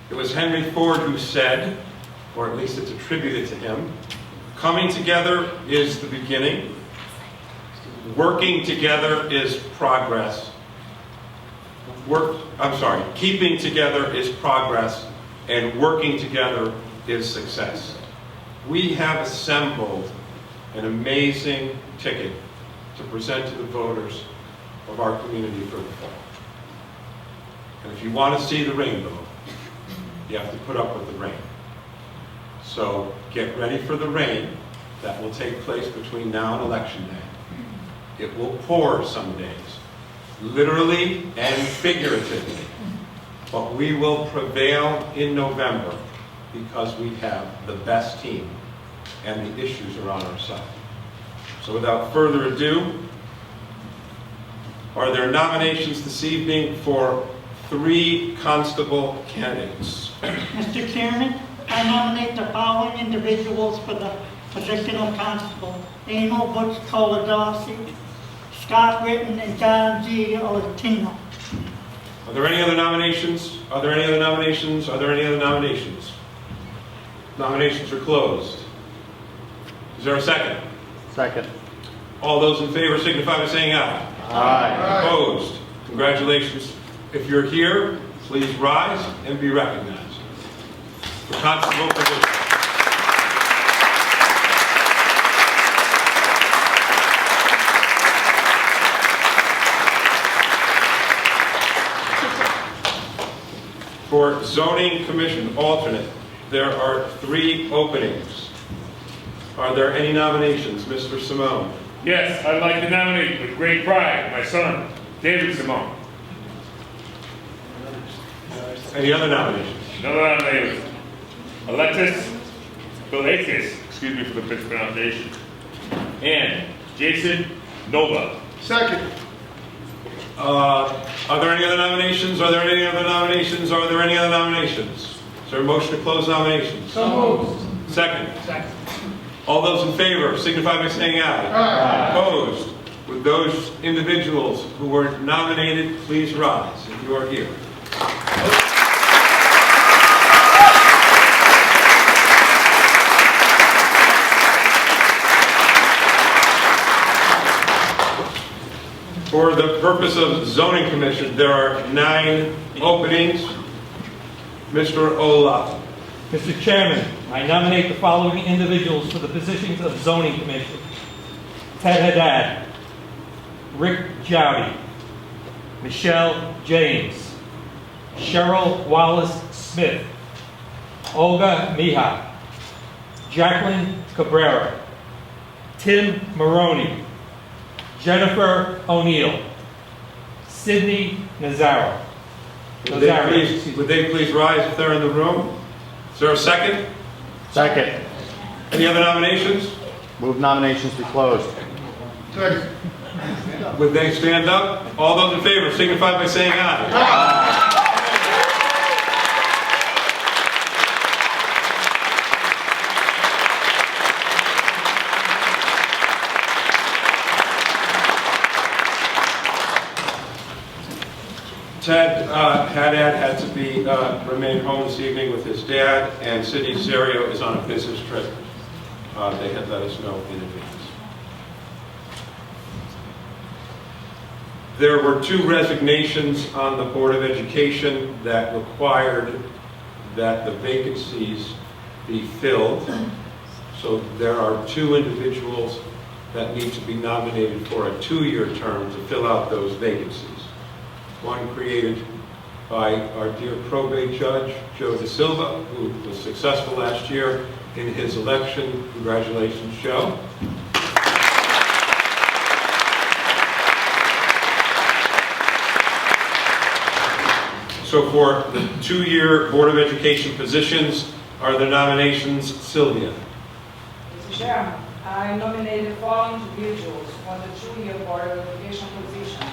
It was Henry Ford who said, or at least it's attributed to him, coming together is the beginning, working together is progress. Keeping together is progress, and working together is success. We have assembled an amazing ticket to present to the voters of our community for the fall. And if you want to see the rainbow, you have to put up with the rain. So get ready for the rain that will take place between now and Election Day. It will pour some days, literally and figuratively. But we will prevail in November because we have the best team and the issues are on our side. So without further ado, are there nominations this evening for 3 constable candidates? Mr. Chairman, I nominate the following individuals for the position of constable: Emil Butch Coladarsi, Scott Witten, and John G. Olatino. Are there any other nominations? Are there any other nominations? Are there any other nominations? Nominations are closed. Is there a second? Second. All those in favor signify by saying aye. Aye. Opposed? Congratulations. If you're here, please rise and be recognized. For constable position. For zoning commission alternate, there are 3 openings. Are there any nominations? Mr. Simone. Yes, I'd like to nominate with great pride my son, David Simone. Any other nominations? Another nomination, Alexis Bilakis, excuse me for the mispronunciation, and Jason Nova. Second. Are there any other nominations? Are there any other nominations? Are there any other nominations? Is there a motion to close nominations? So moved. Second. Second. All those in favor signify by saying aye. Aye. Opposed? Would those individuals who were nominated please rise if you are here? For the purpose of zoning commission, there are 9 openings. Mr. Olaf. Mr. Chairman, I nominate the following individuals for the positions of Zoning Commission: Ted Haddad, Rick Jowdy, Michelle James, Cheryl Wallace-Smith, Olga Mihak, Jacqueline Cabrera, Tim Maroney, Jennifer O'Neill, Sydney Nazaro. Would they please rise if they're in the room? Is there a second? Second. Any other nominations? Move nominations be closed. Second. Would they stand up? All those in favor signify by saying aye. Aye. Ted Haddad had to remain home this evening with his dad, and Sidney Zerio is on a business trip. They had let us know in advance. There were 2 resignations on the Board of Education that required that the vacancies be filled. So there are 2 individuals that need to be nominated for a 2-year term to fill out those vacancies. One created by our dear probate judge, Joe Da Silva, who was successful last year in his election. Congratulations, Joe. So for the 2-year Board of Education positions, are there nominations? Sylvia. Mr. Chairman, I nominate the following individuals for the 2-year Board of Education position: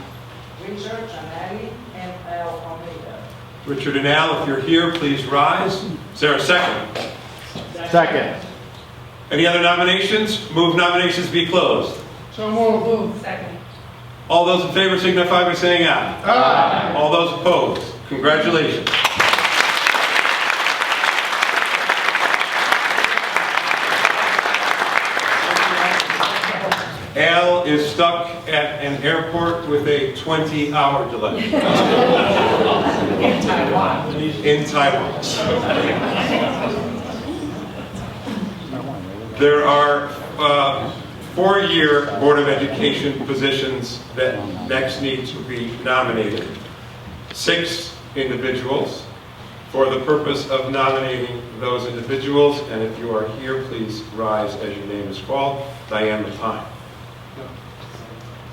Richard Janelli and Al Almeida. Richard and Al, if you're here, please rise. Is there a second? Second. Any other nominations? Move nominations be closed. So moved. Second. All those in favor signify by saying aye. Aye. All those opposed, congratulations. Michelle is stuck at an airport with a 20-hour delay. In Taiwan. In Taiwan. There are 4-year Board of Education positions that next need to be nominated. 6 individuals. For the purpose of nominating those individuals, and if you are here, please rise as your name is called. Diane Lapine.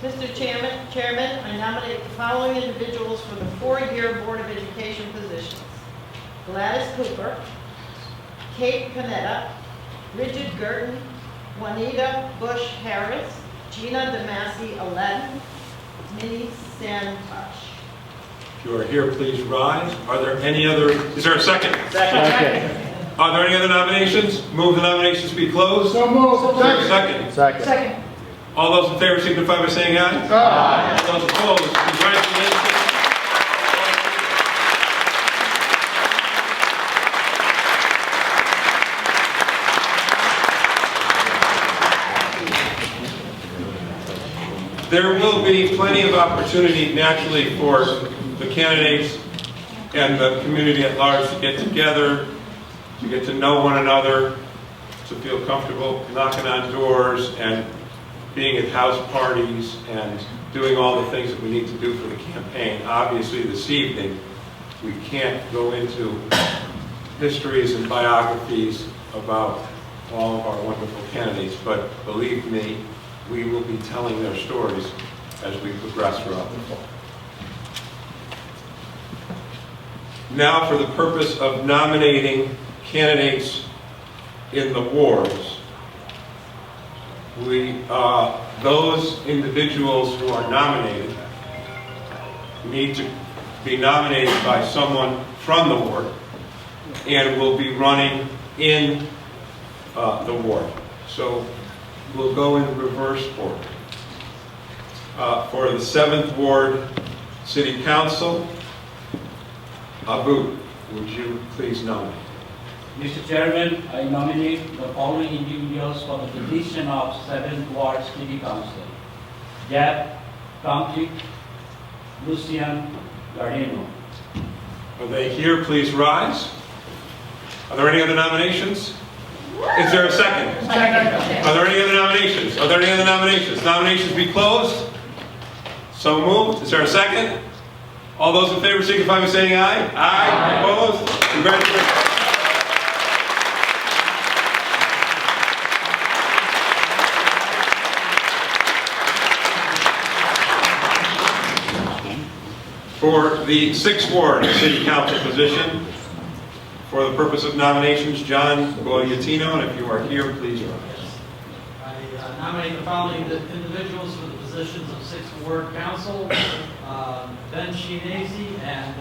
Mr. Chairman, I nominate the following individuals for the 4-year Board of Education positions. Gladys Cooper, Kate Panetta, Bridget Girton, Juanita Bush Harris, Gina DeMasi Aladdin, Minnie Santosh. If you are here, please rise. Are there any other, is there a second? Second. Are there any other nominations? Move the nominations be closed. So moved. Is there a second? Second. Second. All those in favor signify by saying aye. Aye. All those opposed, congratulations. There will be plenty of opportunity naturally for the candidates and the community at large to get together, to get to know one another, to feel comfortable knocking on doors and being at house parties and doing all the things that we need to do for the campaign. Obviously, this evening, we can't go into histories and biographies about all of our wonderful candidates, but believe me, we will be telling their stories as we progress throughout the fall. Now, for the purpose of nominating candidates in the wards, those individuals who are nominated need to be nominated by someone from the ward and will be running in the ward. So we'll go in reverse order. For the 7th Ward City Council, Abu, would you please nominate? Mr. Chairman, I nominate the following individuals for the position of 7th Ward City Council. Jeb Tomczyk, Lucian Gardeno. Are they here? Please rise. Are there any other nominations? Is there a second? Second. Are there any other nominations? Are there any other nominations? Nominations be closed. So moved. Is there a second? All those in favor signify by saying aye. Aye. Opposed? Congratulations. For the 6th Ward City Council position, for the purpose of nominations, John Gugliatino, and if you are here, please rise. I nominate the following individuals for the positions of 6th Ward Council, Ben Sheenazy and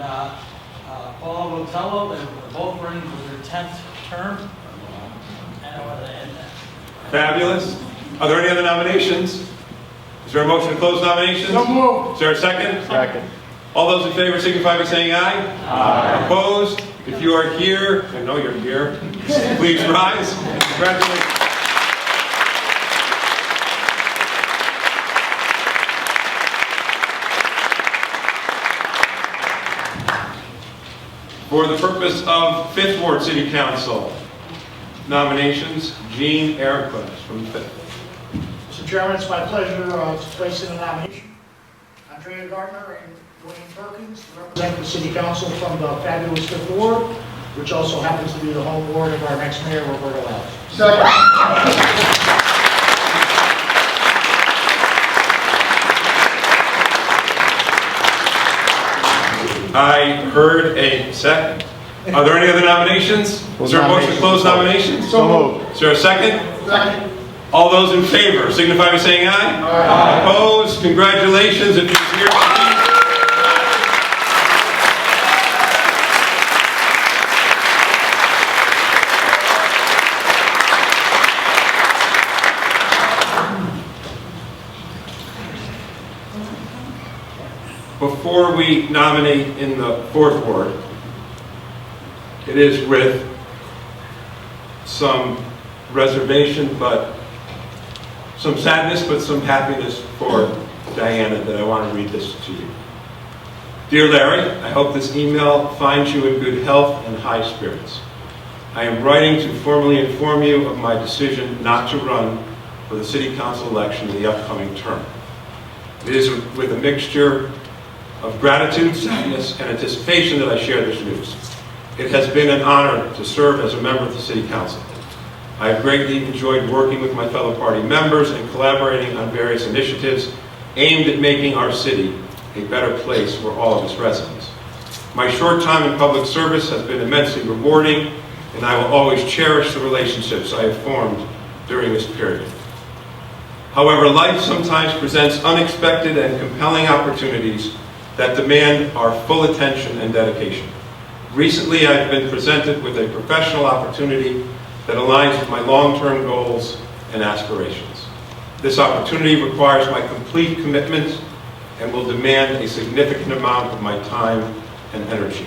Paul Rotello. They're both running for their 10th term. Fabulous. Are there any other nominations? Is there a motion to close nominations? So moved. Is there a second? Second. All those in favor signify by saying aye. Aye. Opposed? If you are here, I know you're here, please rise. Congratulations. For the purpose of 5th Ward City Council nominations, Jean Eriquez from 5th. Mr. Chairman, it's my pleasure to place in a nomination Andrea Gardner and Wayne Perkins to represent the City Council from the fabulous 5th Ward, which also happens to be the home ward of our next mayor, Roberto Alves. Second. I heard a second. Are there any other nominations? Is there a motion to close nominations? So moved. Is there a second? Second. All those in favor signify by saying aye. Aye. Opposed? Congratulations. If you're here, please. Before we nominate in the 4th Ward, it is with some reservation but some sadness, but some happiness for Diana that I want to read this to you. Dear Larry, I hope this email finds you in good health and high spirits. I am writing to formally inform you of my decision not to run for the City Council election in the upcoming term. It is with a mixture of gratitude, sadness, and anticipation that I share this news. It has been an honor to serve as a member of the City Council. I have greatly enjoyed working with my fellow party members and collaborating on various initiatives aimed at making our city a better place for all of its residents. My short time in public service has been immensely rewarding, and I will always cherish the relationships I have formed during this period. However, life sometimes presents unexpected and compelling opportunities that demand our full attention and dedication. Recently, I've been presented with a professional opportunity that aligns with my long-term goals and aspirations. This opportunity requires my complete commitment and will demand a significant amount of my time and energy.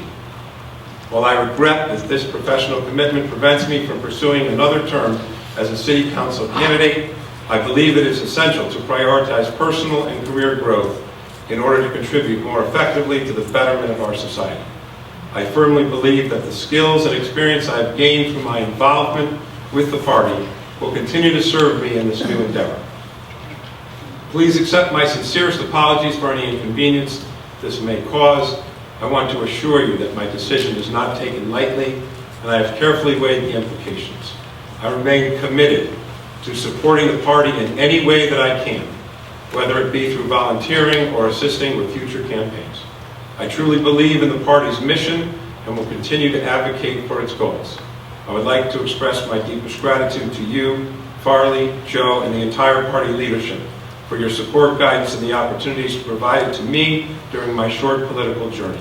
While I regret that this professional commitment prevents me from pursuing another term as a City Council candidate, I believe it is essential to prioritize personal and career growth in order to contribute more effectively to the betterment of our society. I firmly believe that the skills and experience I have gained through my involvement with the party will continue to serve me in this new endeavor. Please accept my sincerest apologies for any inconvenience this may cause. I want to assure you that my decision is not taken lightly, and I have carefully weighed the implications. I remain committed to supporting the party in any way that I can, whether it be through volunteering or assisting with future campaigns. I truly believe in the party's mission and will continue to advocate for its goals. I would like to express my deepest gratitude to you, Farley, Joe, and the entire party leadership for your support, guidance, and the opportunities provided to me during my short political journey.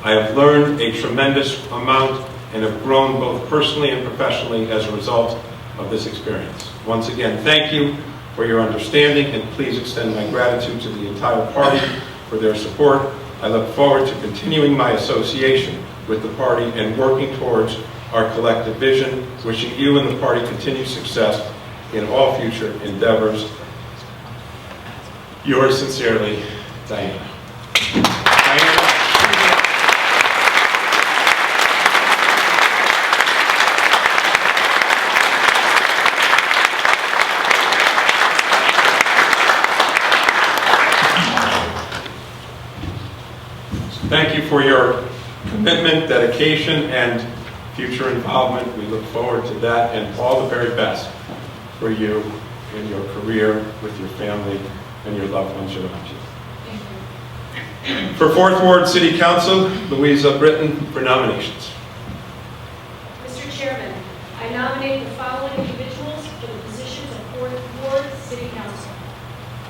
I have learned a tremendous amount and have grown both personally and professionally as a result of this experience. Once again, thank you for your understanding, and please extend my gratitude to the entire party for their support. I look forward to continuing my association with the party and working towards our collective vision, wishing you and the party continued success in all future endeavors. Yours sincerely, Diana. Thank you for your commitment, dedication, and future involvement. We look forward to that and all the very best for you in your career, with your family, and your loved ones around you. Thank you. For 4th Ward City Council, Louisa Britton for nominations. Mr. Chairman, I nominate the following individuals for the positions of 4th Ward City Council: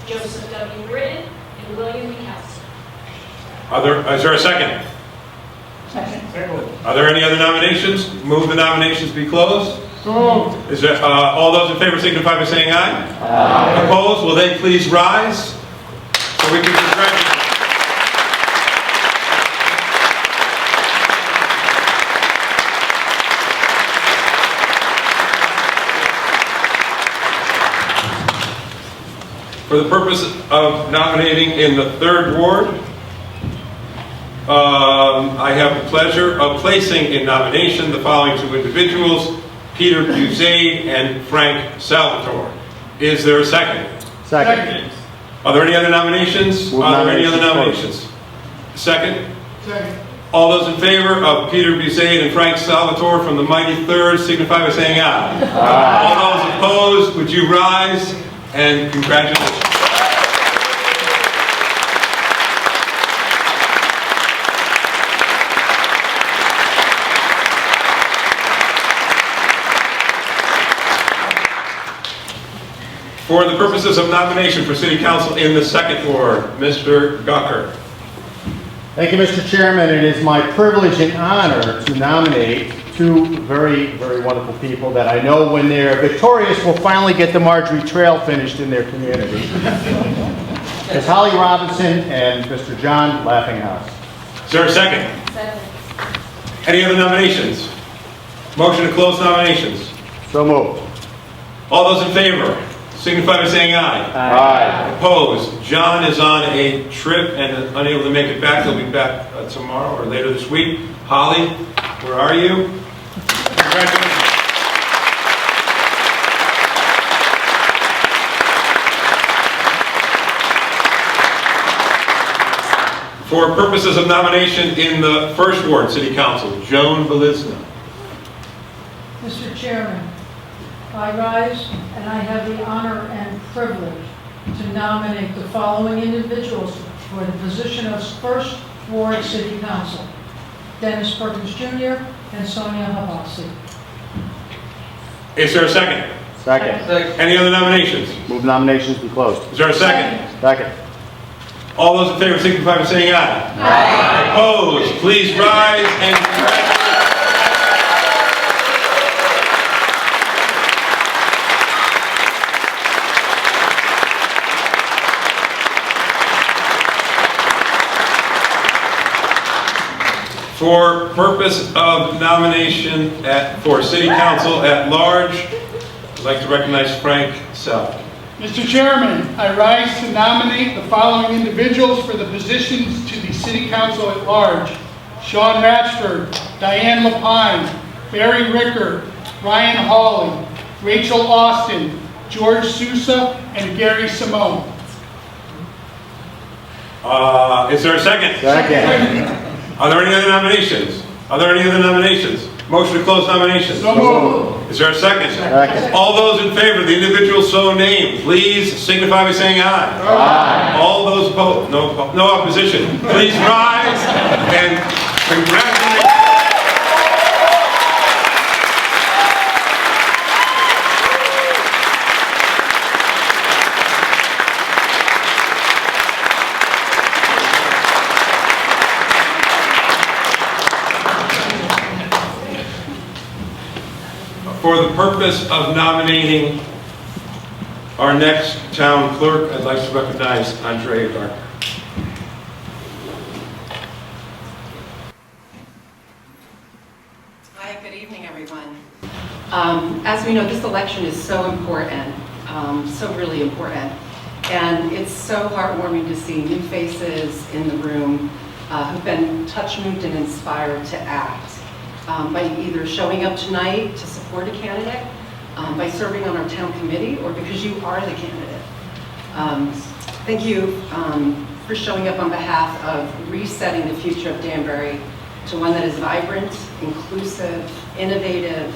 Joseph W. Britton and William McAllister. Is there a second? Second. Are there any other nominations? Move the nominations be closed. Is there, all those in favor signify by saying aye. Aye. Opposed? Will they please rise so we can congratulate. For the purpose of nominating in the 3rd Ward, I have the pleasure of placing in nomination the following 2 individuals, Peter Buzade and Frank Salvatore. Is there a second? Second. Are there any other nominations? Move Are there any other nominations nominations? Second? Second. All those in favor of Peter Buzade and Frank Salvatore from the mighty 3rd signify by saying aye. Aye. All those opposed, would you rise and congratulations. For the purposes of nomination for City Council in the 2nd Ward, Mr. Gucker. Thank you, Mr. Chairman. It is my privilege and honor to nominate 2 very, very wonderful people that I know when they're victorious will finally get the Marjorie Trail finished in their community. It's Holly Robinson and Mr. John Laughinghouse. Is there a second? Second. Any other nominations? Motion to close nominations. So moved. All those in favor signify by saying aye. Aye. Opposed? John is on a trip and unable to make it back. He'll be back tomorrow or later this week. Holly, where are you? Congratulations. For purposes of nomination in the First Ward City Council, Joan Belizna. Mr. Chairman, I rise and I have the honor and privilege to nominate the following individuals for the position of First Ward City Council: Dennis Perkins Jr. and Sonia Habasi. Is there a second? Second. Any other nominations? Move nominations be closed. Is there a second? Second. All those in favor signify by saying aye. Aye. Opposed? Please rise and congratulations. For purpose of nomination for City Council at large, I'd like to recognize Frank Sell. Mr. Chairman, I rise to nominate the following individuals for the positions to the City Council at large: Sean Ratchford, Diane Lapine, Barry Ricker, Ryan Hawley, Rachel Austin, George Sousa, and Gary Simone. Is there a second? Second. Are there any other nominations? Are there any other nominations? Motion to close nominations. So moved. Is there a second? Second. All those in favor of the individual so named, please signify by saying aye. Aye. All those opposed, no opposition. Please rise and congratulations. For the purpose of nominating our next town clerk, I'd like to recognize Andrea Gardner. Hi, good evening, everyone. As we know, this election is so important, so really important. And it's so heartwarming to see new faces in the room who've been touched, moved, and inspired to act. By either showing up tonight to support a candidate, by serving on our town committee, or because you are the candidate. Thank you for showing up on behalf of resetting the future of Danbury to one that is vibrant, inclusive, innovative,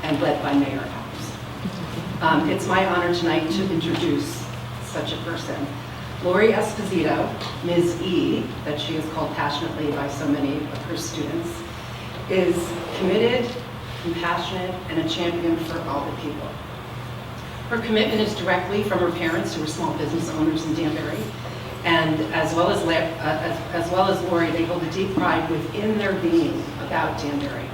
and led by Mayor Adams. It's my honor tonight to introduce such a person. Lori Esposito, Ms. E, that she is called passionately by so many of her students, is committed, compassionate, and a champion for all the people. Her commitment is directly from her parents, who were small business owners in Danbury, and as well as Lori, they hold a deep pride within their being about Danbury.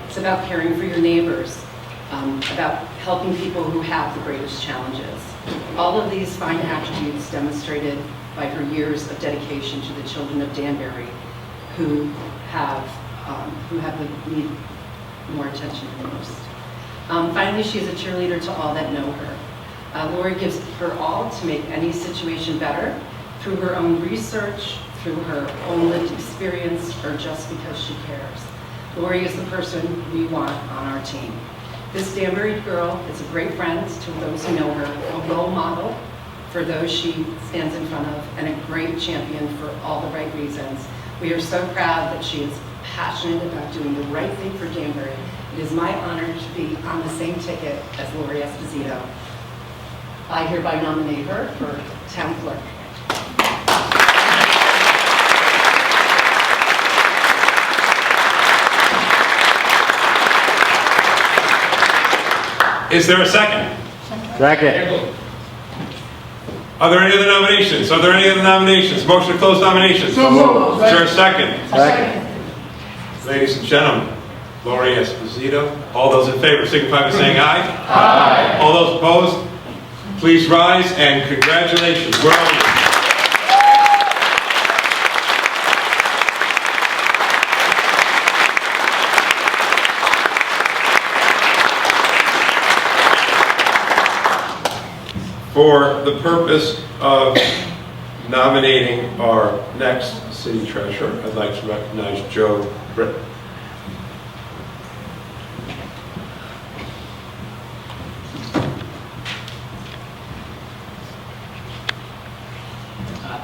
It's about caring for your neighbors, about helping people who have the greatest challenges. All of these fine attributes demonstrated by her years of dedication to the children of Danbury, who have the need more attention than most. Finally, she is a cheerleader to all that know her. Lori gives her all to make any situation better through her own research, through her own lived experience, or just because she cares. Lori is the person we want on our team. This Danbury girl is a great friend to those who know her, a role model for those she stands in front of, and a great champion for all the right reasons. We are so proud that she is passionate about doing the right thing for Danbury. It is my honor to be on the same ticket as Lori Esposito. I hereby nominate her for town clerk. Is there a second? Second. Are there any other nominations? Are there any other nominations? Motion to close nominations. So moved. Is there a second? Second. Ladies and gentlemen, Lori Esposito. All those in favor signify by saying aye. Aye. All those opposed, please rise and congratulations. We're on. For the purpose of nominating our next city treasurer, I'd like to recognize Joe Britton.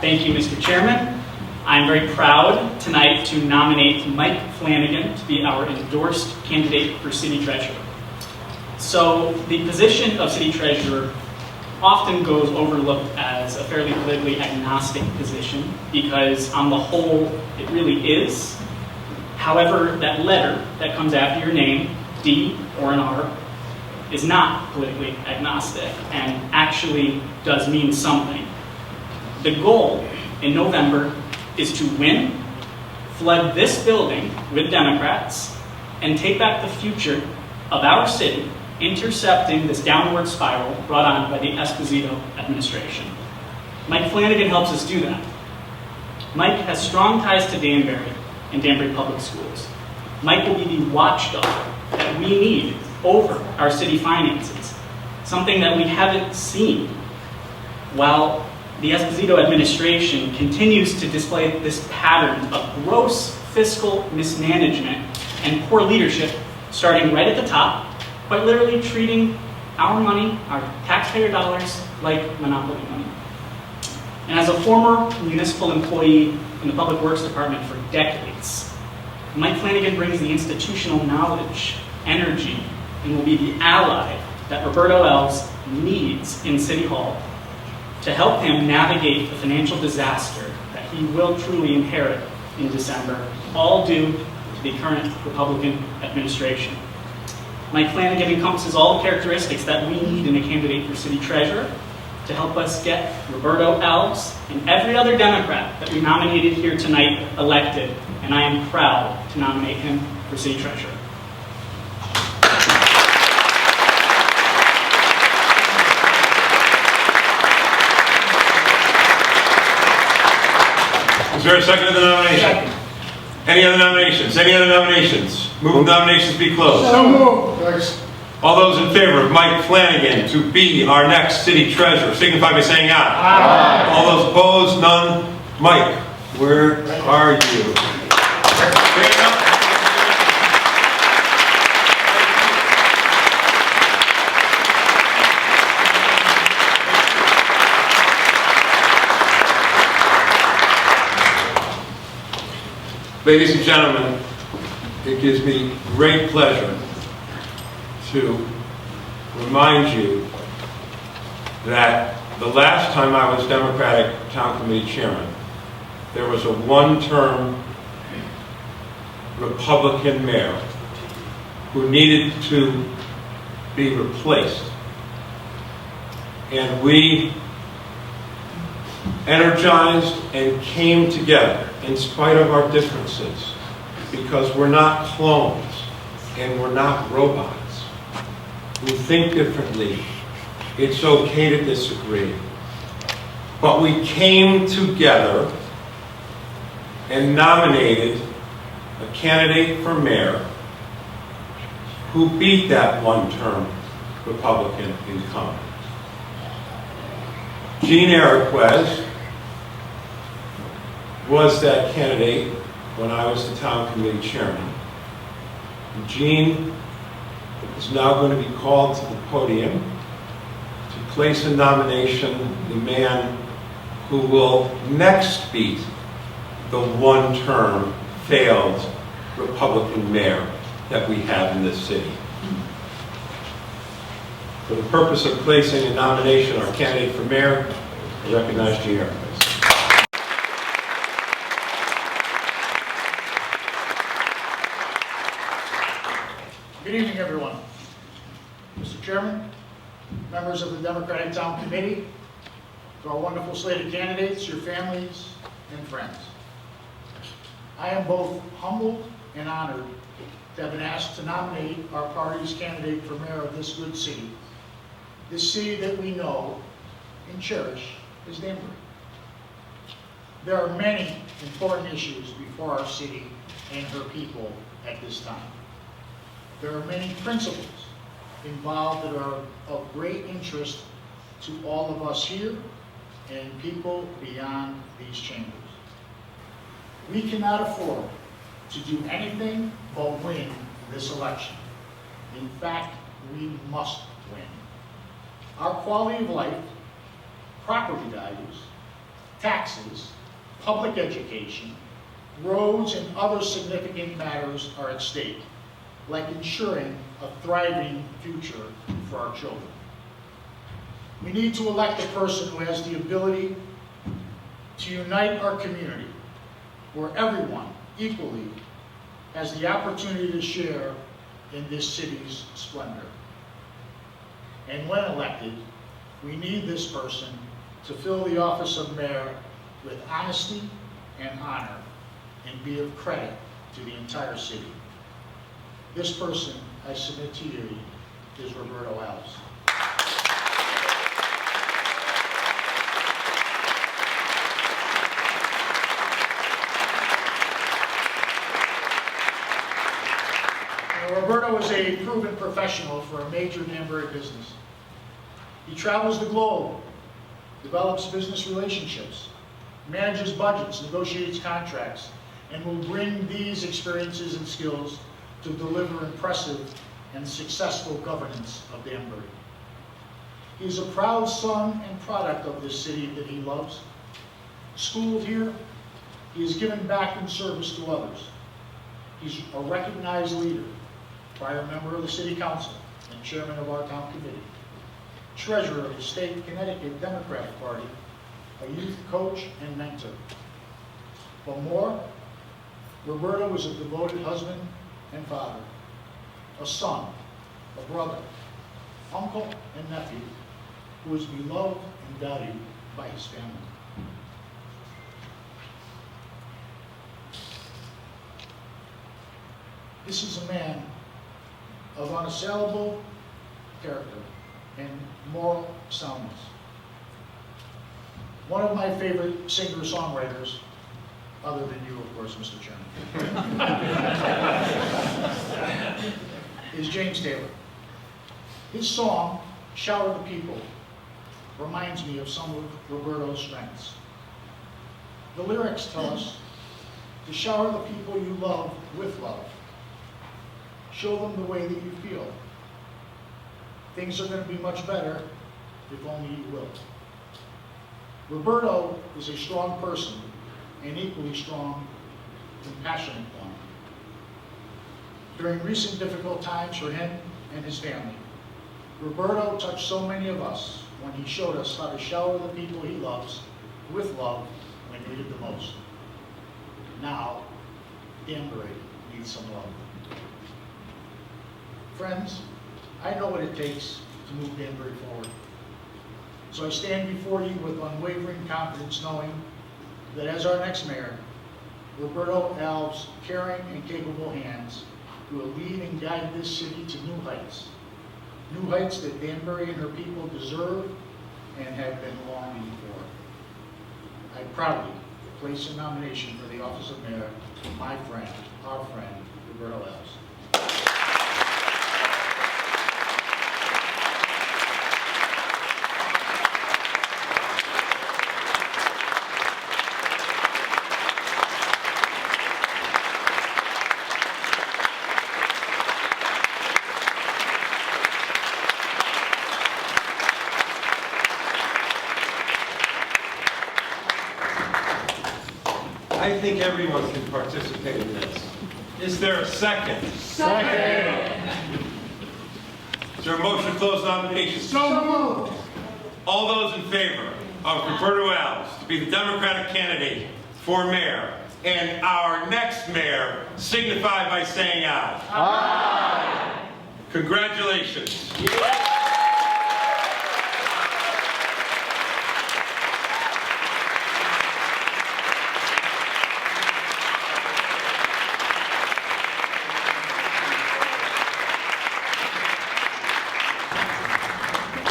Thank you, Mr. Chairman. I'm very proud tonight to nominate Mike Flanagan to be our endorsed candidate for city treasurer. So the position of city treasurer often goes overlooked as a fairly politically agnostic position because on the whole it really is. However, that letter that comes after your name, D or an R, is not politically agnostic and actually does mean something. The goal in November is to win, flood this building with Democrats, and take back the future of our city, intercepting this downward spiral brought on by the Esposito administration. Mike Flanagan helps us do that. Mike has strong ties to Danbury and Danbury Public Schools. Mike will be the watchdog that we need over our city finances, something that we haven't seen while the Esposito administration continues to display this pattern of gross fiscal mismanagement and poor leadership, starting right at the top, quite literally treating our money, our taxpayer dollars, like monopoly money. And as a former municipal employee in the Public Works Department for decades, Mike Flanagan brings the institutional knowledge, energy, and will be the ally that Roberto Elves needs in City Hall to help him navigate the financial disaster that he will truly inherit in December, all due to the current Republican administration. Mike Flanagan encompasses all the characteristics that we need in a candidate for city treasurer to help us get Roberto Elves and every other Democrat that we nominated here tonight elected, and I am proud to nominate him for city treasurer. Is there a second to the nomination? Second. Any other nominations? Any other nominations? Move nominations be closed. So moved. Thanks. All those in favor of Mike Flanagan to be our next city treasurer, signify by saying aye. Aye. All those opposed, none. Mike, where are you? Ladies and gentlemen, it gives me great pleasure to remind you that the last time I was Democratic Town Committee Chairman, there was a one-term Republican mayor who needed to be replaced. And we energized and came together in spite of our differences, because we're not clones and we're not robots. We think differently. It's okay to disagree. But we came together and nominated a candidate for mayor who beat that one-term Republican incumbent. Jean Eriquez was that candidate when I was the town committee chairman. And Jean is now going to be called to the podium to place in nomination the man who will next beat the one-term failed Republican mayor that we have in this city. For the purpose of placing in nomination our candidate for mayor, I recognize Jean Eriquez. Good evening, everyone. Mr. Chairman, members of the Democratic Town Committee, to our wonderful slate of candidates, your families, and friends. I am both humbled and honored to have been asked to nominate our party's candidate for mayor of this good city. This city that we know and cherish is Danbury. There are many important issues before our city and her people at this time. There are many principles involved that are of great interest to all of us here and people beyond these chambers. We cannot afford to do anything but win this election. In fact, we must win. Our quality of life, property values, taxes, public education, roads, and other significant matters are at stake, like ensuring a thriving future for our children. We need to elect a person who has the ability to unite our community, where everyone equally has the opportunity to share in this city's splendor. And when elected, we need this person to fill the office of mayor with honesty and honor and be of credit to the entire city. This person, I submit to you, is Roberto Alves. Roberto is a proven professional for a major Danbury business. He travels the globe, develops business relationships, manages budgets, negotiates contracts, and will bring these experiences and skills to deliver impressive and successful governance of Danbury. He is a proud son and product of this city that he loves. Schooled here, he has given back in service to others. He's a recognized leader, prior member of the City Council and chairman of our town committee, treasurer of the state Connecticut Democratic Party, a youth coach and mentor. But more, Roberto is a devoted husband and father, a son, a brother, uncle, and nephew who is beloved and valued by his family. This is a man of unassailable character and moral soundness. One of my favorite singer-songwriters, other than you, of course, Mr. Chairman, is James Taylor. His song, Shower the People, reminds me of some of Roberto's strengths. The lyrics tell us to shower the people you love with love. Show them the way that you feel. Things are going to be much better if only you will. Roberto is a strong person, an equally strong, compassionate one. During recent difficult times for him and his family, Roberto touched so many of us when he showed us how to shower the people he loves with love when needed the most. Now, Danbury needs some love. Friends, I know what it takes to move Danbury forward. So I stand before you with unwavering confidence, knowing that as our next mayor, Roberto Alves' caring and capable hands will lead and guide this city to new heights that Danbury and her people deserve and have been longing for. I proudly place a nomination for the office of mayor to my friend, our friend, Roberto Alves. I think everyone can participate in this. Is there a second? Second. Is there a motion to close nominations? So moved. All those in favor of Roberto Alves to be the Democratic candidate for mayor and our next mayor signify by saying aye. Aye. Congratulations.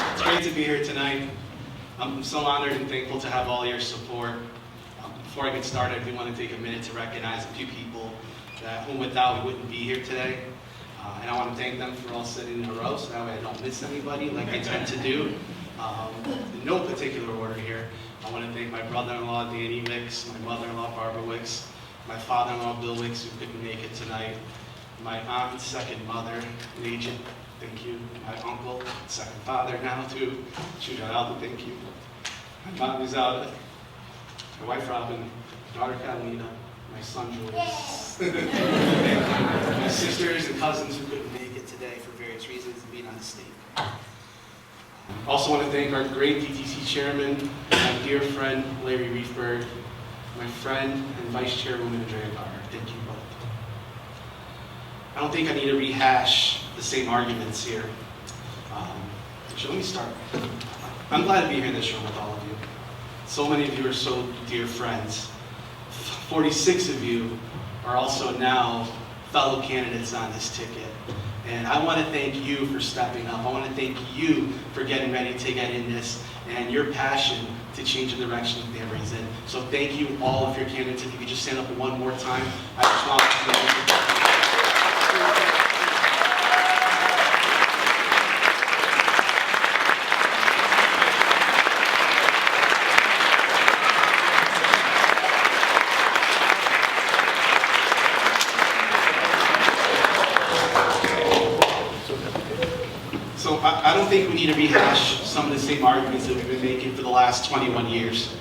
It's great to be here tonight. I'm so honored and thankful to have all your support. Before I get started, I do want to take a minute to recognize a few people whom without we wouldn't be here today. And I want to thank them for all sitting in a row so that way I don't miss anybody like I tend to do. In no particular order here, I want to thank my brother-in-law, Danny Wicks, my mother-in-law, Barbara Wicks, my father-in-law, Bill Wicks, who couldn't make it tonight, my aunt and second mother, Agent, thank you, my uncle, second father now too, Judah Alba, thank you, my mom is out, my wife Robin, daughter Catalina, my son Julius, my sisters and cousins who couldn't make it today for various reasons and being on the state. Also want to thank our great DTC chairman, my dear friend Larry Reefberg, my friend and vice chairwoman Andrea Garner. Thank you both. I don't think I need to rehash the same arguments here. So let me start. I'm glad to be here in this room with all of you. So many of you are so dear friends. 46 of you are also now fellow candidates on this ticket. And I want to thank you for stepping up. I want to thank you for getting ready to get in this and your passion to change the direction that Danbury's in. So thank you, all of your candidates. If you could just stand up one more time. I just want to I don't think we need to rehash some of the same arguments that we've been making for the last 21 years.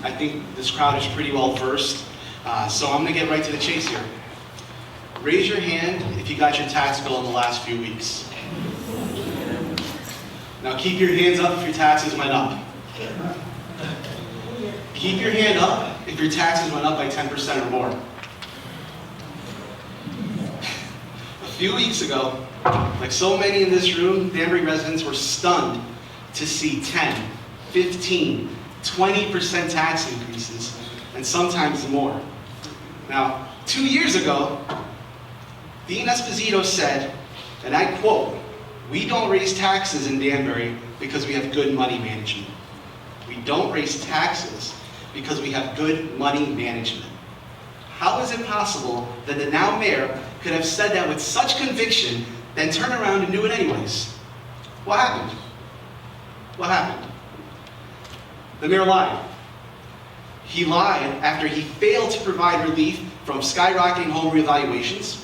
I think this crowd is pretty well versed, so I'm going to get right to the chase here. Raise your hand if you got your tax bill in the last few weeks. Now keep your hands up if your taxes went up. Keep your hand up if your taxes went up by 10% or more. A few weeks ago, like so many in this room, Danbury residents were stunned to see 10, 15, 20% tax increases, and sometimes more. Now, 2 years ago, Dean Esposito said, and I quote, "We don't raise taxes in Danbury because we have good money management. We don't raise taxes because we have good money management." How is it possible that the now mayor could have said that with such conviction, then turn around and do it anyways? What happened? What happened? The mayor lied. He lied after he failed to provide relief from skyrocketing home revaluations,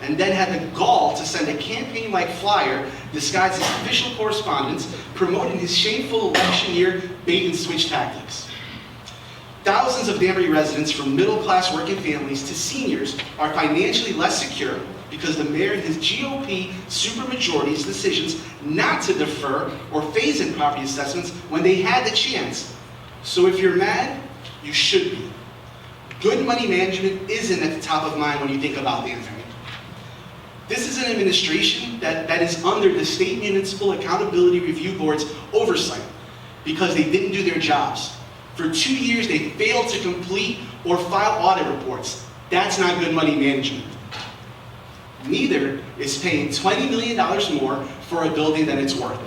and then had the gall to send a campaign-like flyer disguised as official correspondence promoting his shameful election year bait-and-switch tactics. Thousands of Danbury residents, from middle-class working families to seniors, are financially less secure because the mayor and his GOP supermajority's decisions not to defer or phase in property assessments when they had the chance. So if you're mad, you should be. Good money management isn't at the top of mind when you think about Danbury. This is an administration that is under the State Municipal Accountability Review Board's oversight because they didn't do their jobs. For 2 years, they failed to complete or file audit reports. That's not good money management. Neither is paying $20 million more for a building than it's worth.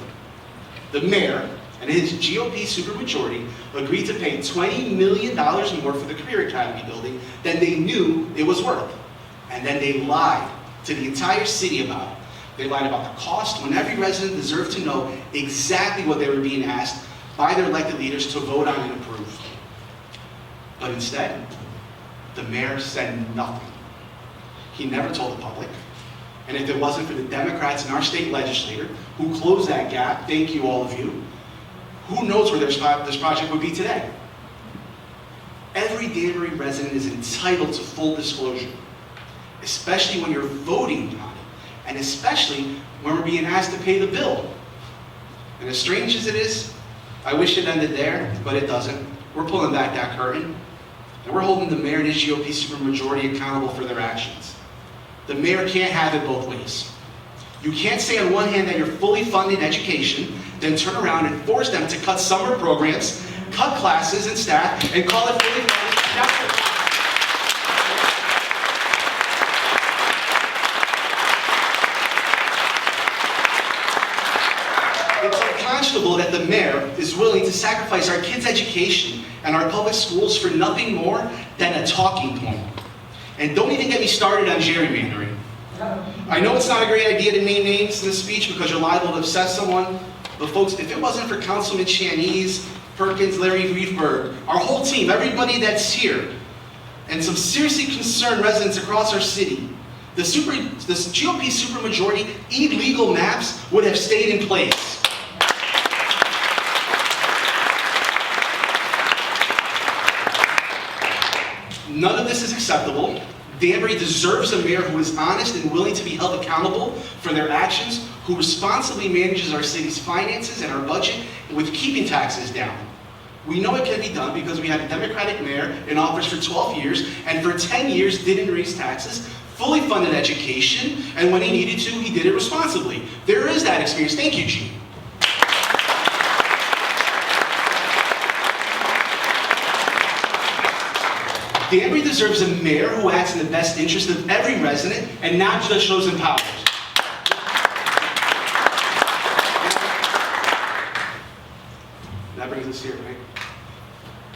The mayor and his GOP supermajority agreed to pay $20 million more for the Career Academy building than they knew it was worth. And then they lied to the entire city about it. They lied about the cost when every resident deserved to know exactly what they were being asked by their elected leaders to vote on and approve. But instead, the mayor said nothing. He never told the public. And if it wasn't for the Democrats in our state legislature who closed that gap, thank you all of you, who knows where this project would be today? Every Danbury resident is entitled to full disclosure, especially when you're voting on it, and especially when we're being asked to pay the bill. And as strange as it is, I wish it ended there, but it doesn't. We're pulling back that curtain, and we're holding the mayor and his GOP supermajority accountable for their actions. The mayor can't have it both ways. You can't say on one hand that you're fully funding education, then turn around and force them to cut summer programs, cut classes and staff, and call it fully funded chapter. It's unconscionable that the mayor is willing to sacrifice our kids' education and our public schools for nothing more than a talking point. And don't even get me started on gerrymandering. I know it's not a great idea to name names in a speech because you're liable to upset someone, But folks, if it wasn't for Councilman Chanese, Perkins, Larry Riefberg, our whole team, everybody that's here, and some seriously concerned residents across our city, this GOP supermajority illegal maps would have stayed in place. None of this is acceptable. Danbury deserves a mayor who is honest and willing to be held accountable for their actions, who responsibly manages our city's finances and our budget with keeping taxes down. We know it can be done because we had a Democratic mayor in office for 12 years, and for 10 years didn't raise taxes, fully funded education, and when he needed to, he did it responsibly. There is that experience. Thank you, Gene. Danbury deserves a mayor who acts in the best interest of every resident and not just those in power. That brings us here, right?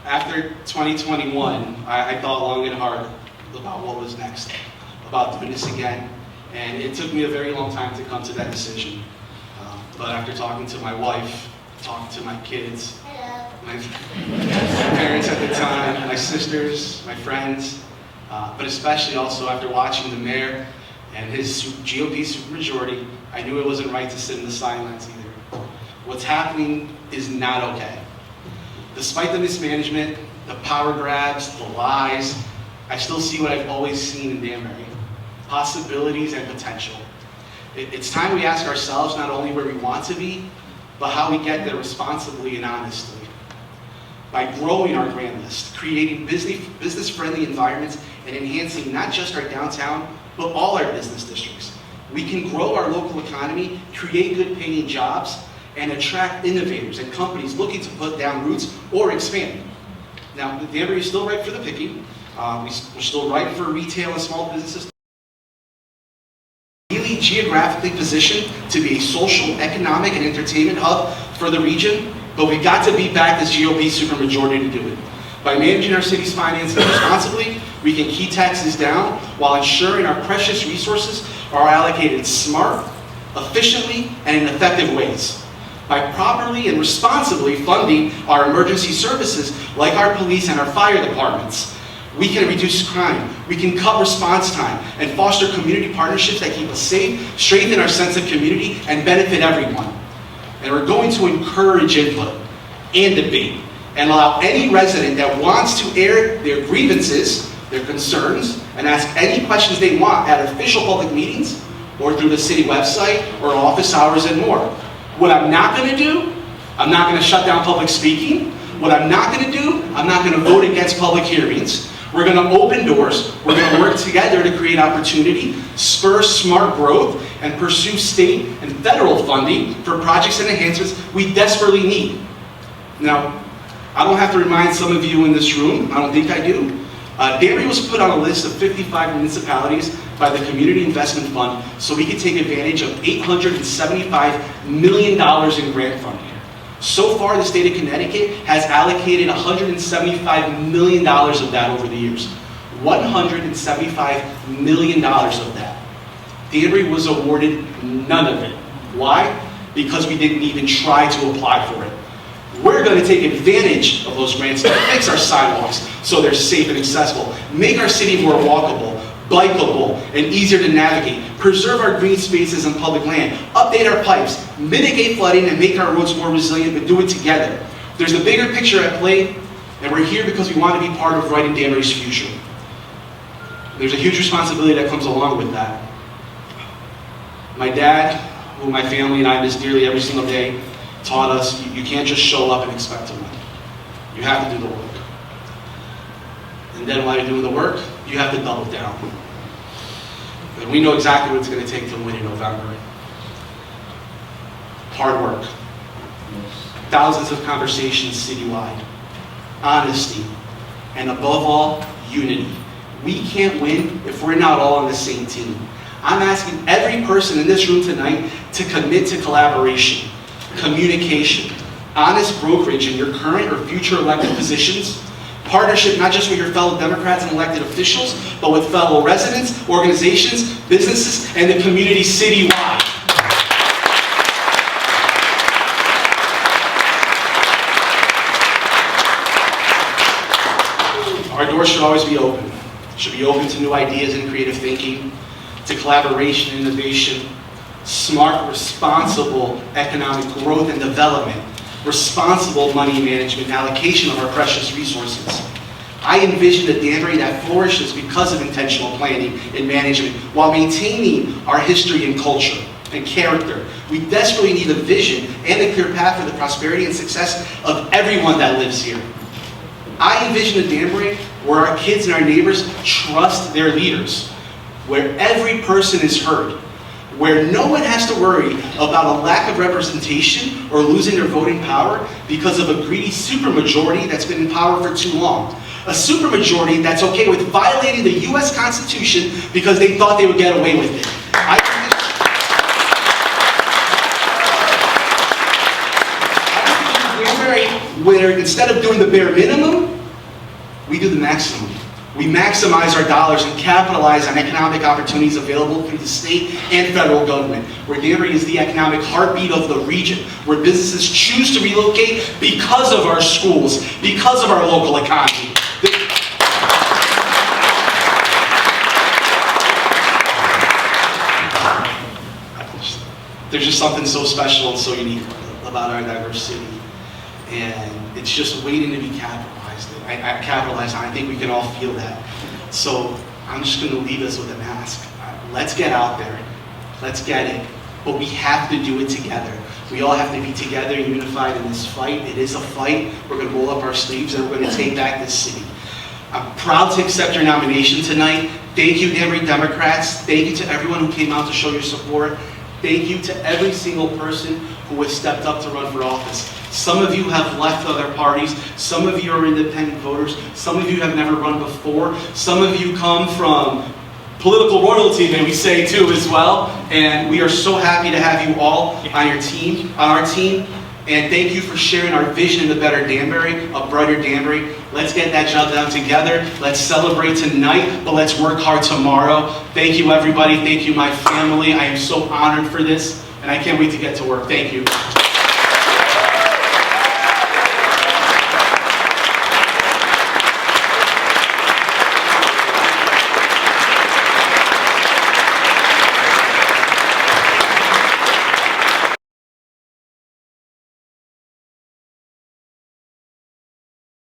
After 2021, I thought long and hard about what was next, about doing this again, and it took me a very long time to come to that decision. But after talking to my wife, talking to my kids, my parents at the time, my sisters, my friends, but especially also after watching the mayor and his GOP supermajority, I knew it wasn't right to sit in the sidelines either. What's happening is not okay. Despite the mismanagement, the power grabs, the lies, I still see what I've always seen in Danbury: possibilities and potential. It's time we ask ourselves not only where we want to be, but how we get there responsibly and honestly. By growing our grand list, creating business-friendly environments, and enhancing not just our downtown, but all our business districts, we can grow our local economy, create good-paying jobs, and attract innovators and companies looking to put down roots or expand. Now, Danbury is still ripe for the picking. We're still ripe for retail and small businesses. Really geographically positioned to be a social, economic, and entertainment hub for the region, but we've got to beat back this GOP supermajority to do it. By managing our city's finances responsibly, we can keep taxes down while ensuring our precious resources are allocated smart, efficiently, and in effective ways. By properly and responsibly funding our emergency services like our police and our fire departments, we can reduce crime, we can cut response time, and foster community partnerships that keep us safe, strengthen our sense of community, and benefit everyone. And we're going to encourage input and debate and allow any resident that wants to air their grievances, their concerns, and ask any questions they want at official public meetings or through the city website or office hours and more. What I'm not going to do, I'm not going to shut down public speaking. What I'm not going to do, I'm not going to vote against public hearings. We're going to open doors. We're going to work together to create opportunity, spur smart growth, and pursue state and federal funding for projects and enhancements we desperately need. Now, I don't have to remind some of you in this room, I don't think I do. Danbury was put on a list of 55 municipalities by the Community Investment Fund so we could take advantage of $875 million in grant funding. So far, the state of Connecticut has allocated $175 million of that over the years. $175 million of that. Danbury was awarded none of it. Why? Because we didn't even try to apply for it. We're going to take advantage of those grants to fix our sidewalks so they're safe and accessible, make our city more walkable, bikeable, and easier to navigate, preserve our green spaces and public land, update our pipes, mitigate flooding, and make our roads more resilient, but do it together. There's a bigger picture at play, and we're here because we want to be part of writing Danbury's future. There's a huge responsibility that comes along with that. My dad, who my family and I miss dearly every single day, taught us you can't just show up and expect to win. You have to do the work. And then while you're doing the work, you have to double down. And we know exactly what it's going to take to win in November. Hard work. Thousands of conversations citywide. Honesty. And above all, unity. We can't win if we're not all on the same team. I'm asking every person in this room tonight to commit to collaboration, communication, honest brokerage in your current or future elected positions, partnership not just with your fellow Democrats and elected officials, but with fellow residents, organizations, businesses, and the community citywide. to new ideas and creative thinking, to collaboration and innovation, smart, responsible economic growth and development, responsible money management and allocation of our precious resources. I envision a Danbury that flourishes because of intentional planning and management while maintaining our history and culture and character. We desperately need a vision and a clear path for the prosperity and success of everyone that lives here. I envision a Danbury where our kids and our neighbors trust their leaders, where every person is heard, where no one has to worry about a lack of representation or losing their voting power because of a greedy supermajority that's been in power for too long. A supermajority that's okay with violating the U.S. Constitution because they thought they would get away with it. I envision where instead of doing the bare minimum, we do the maximum. We maximize our dollars and capitalize on economic opportunities available through the state and federal government, where Danbury is the economic heartbeat of the region, where businesses choose to relocate because of our schools, because of our local economy. There's just something so special and so unique about our diverse city, and it's just waiting to be capitalized. I capitalize on. I think we can all feel that. So I'm just going to leave us with an ask. Let's get out there. Let's get it. But we have to do it together. We all have to be together, unified in this fight. It is a fight. We're going to roll up our sleeves and we're going to take back this city. I'm proud to accept your nomination tonight. Thank you, Danbury Democrats. Thank you to everyone who came out to show your support. Thank you to every single person who has stepped up to run for office. Some of you have left other parties. Some of you are independent voters. Some of you have never run before. Some of you come from political royalty, may we say, too, as well. And we are so happy to have you all on your team, on our team. And thank you for sharing our vision of a better Danbury, a brighter Danbury. Let's get that job done together. Let's celebrate tonight, but let's work hard tomorrow. Thank you, everybody. Thank you, my family. I am so honored for this, and I can't wait to get to work. Thank you.